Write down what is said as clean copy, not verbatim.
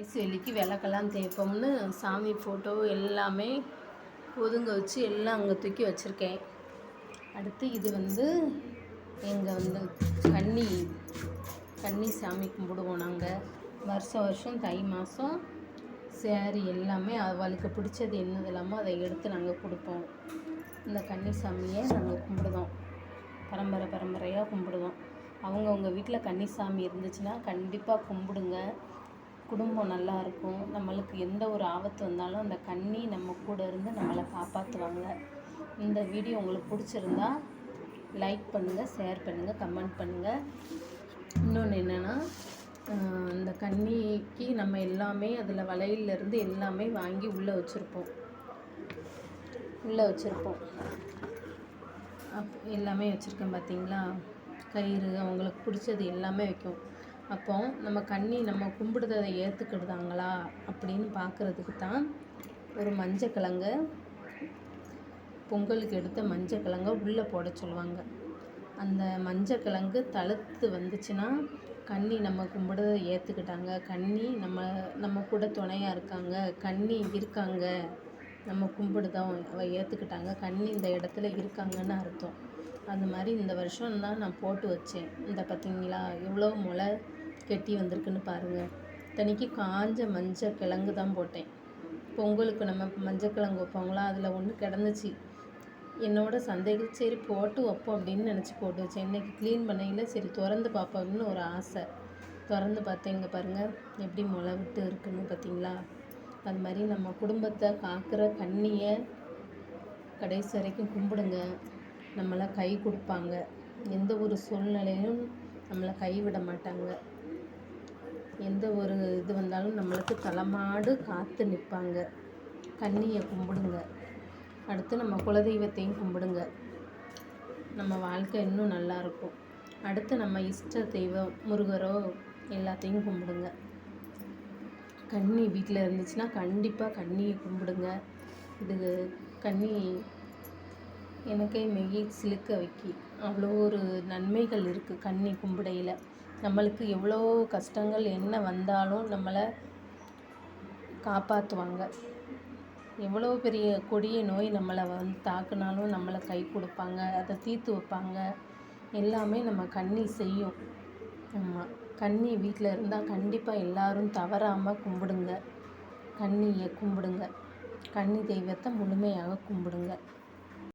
ஐஸ்வெளிக்கு விளக்கெல்லாம் தேய்ப்போம்னு சாமி ஃபோட்டோ எல்லாமே ஒதுங்க வச்சு எல்லாம் அங்கே தூக்கி வச்சுருக்கேன். அடுத்து இது எங்கள் கன்னி சாமி கும்பிடுவோம் நாங்கள். வருஷம் தை மாதம் சேரீ எல்லாமே அவளுக்கு பிடிச்சது என்னது இல்லாமோ அதை எடுத்து நாங்கள் கொடுப்போம். இந்த கன்னி சாமியை நாங்கள் கும்பிடுவோம், பரம்பரையாக கும்பிடுவோம். அவங்கவுங்க வீட்டில் கன்னிசாமி இருந்துச்சுன்னா கண்டிப்பாக கும்பிடுங்க. குடும்பம் நல்லாயிருக்கும். நம்மளுக்கு எந்த ஒரு ஆபத்து வந்தாலும் அந்த கன்னி நம்ம கூட இருந்து நம்மளை காப்பாற்றுவாங்க. இந்த வீடியோ உங்களுக்கு பிடிச்சிருந்தா லைக் பண்ணுங்கள், ஷேர் பண்ணுங்கள், கமெண்ட் பண்ணுங்கள். இன்னொன்று என்னென்னா, இந்த கன்னிக்கு நம்ம எல்லாமே அதில் வளையல்லேருந்து எல்லாமே வாங்கி உள்ளே வச்சுருப்போம். எல்லாமே வச்சுருக்கேன் பார்த்தீங்களா. கயிறு, அவங்களுக்கு பிடிச்சது எல்லாமே வைக்கும். அப்போ நம்ம கும்பிடுறதை ஏற்றுக்கிடுதாங்களா அப்படின்னு பார்க்குறதுக்கு தான் ஒரு மஞ்சக்கிழங்க, பொங்கலுக்கு எடுத்த மஞ்சக்கிழங்க உள்ளே போட சொல்லுவாங்க. அந்த மஞ்சக்கிழங்கு தழுத்து வந்துச்சுன்னா கன்னி நம்ம கும்பிடுறதை ஏற்றுக்கிட்டாங்க, கன்னி நம்ம கூட துணையாக இருக்காங்க, கன்னி இருக்காங்க, நம்ம கும்பிடுதோம் அவள் ஏற்றுக்கிட்டாங்க, கன்னி இந்த இடத்துல இருக்காங்கன்னு அர்த்தம். அந்த மாதிரி இந்த வருஷம்தான் நான் போட்டு வச்சேன். இந்த பார்த்தீங்களா எவ்வளோ முளை கெட்டி வந்திருக்குன்னு பாருங்கள். இத்தனைக்கு காஞ்ச மஞ்சள் கிழங்கு தான் போட்டேன். பொங்கலுக்கு நம்ம மஞ்சள் கிழங்கு வைப்பாங்களா, அதில் ஒன்று கிடந்துச்சு. என்னோட சந்தேகம், சரி போட்டு வைப்போம் அப்படின்னு நினச்சி போட்டு வச்சேன். இன்றைக்கி க்ளீன் பண்ணையில் சரி திறந்து பார்ப்போம்னு ஒரு ஆசை. திறந்து பார்த்தேன், இங்கே பாருங்கள் எப்படி முளை விட்டு இருக்குன்னு பார்த்தீங்களா. அது மாதிரி நம்ம குடும்பத்தை காக்கிற கன்னியை கடைசி வரைக்கும் கும்பிடுங்க. நம்மளை கை கொடுப்பாங்க, எந்த ஒரு சூழ்நிலையும் நம்மளை கைவிட மாட்டாங்க. எந்த ஒரு இது வந்தாலும் நம்மளுக்கு தலைமாடு காத்து நிற்பாங்க. கன்னியை கும்பிடுங்க. அடுத்து நம்ம குலதெய்வத்தையும் கும்பிடுங்க. நம்ம வாழ்க்கை இன்னும் நல்லாயிருக்கும். அடுத்து நம்ம இஷ்ட தெய்வம் முருகரோ எல்லாத்தையும் கும்பிடுங்க. கன்னி வீட்டில் இருந்துச்சுன்னா கண்டிப்பாக கன்னியை கும்பிடுங்க. இது கன்னி எனக்கே மெய் சிலுக்க வைக்கி. அவ்வளோ ஒரு நன்மைகள் இருக்குது கன்னி கும்பிடையில். நம்மளுக்கு எவ்வளோ கஷ்டங்கள் என்ன வந்தாலும் நம்மளை காப்பாற்றுவாங்க. எவ்வளோ பெரிய கொடிய நோய் நம்மளை தாக்குனாலும் நம்மளை கை கொடுப்பாங்க, அதை தீர்த்து வைப்பாங்க. எல்லாமே நம்ம கன்னி செய்யும். ஆமாம், கன்னி வீட்டில் இருந்தால் கண்டிப்பாக எல்லோரும் தவறாமல் கும்பிடுங்க. கன்னியை கும்பிடுங்க. கன்னி தெய்வத்தை முழுமையாக கும்பிடுங்க.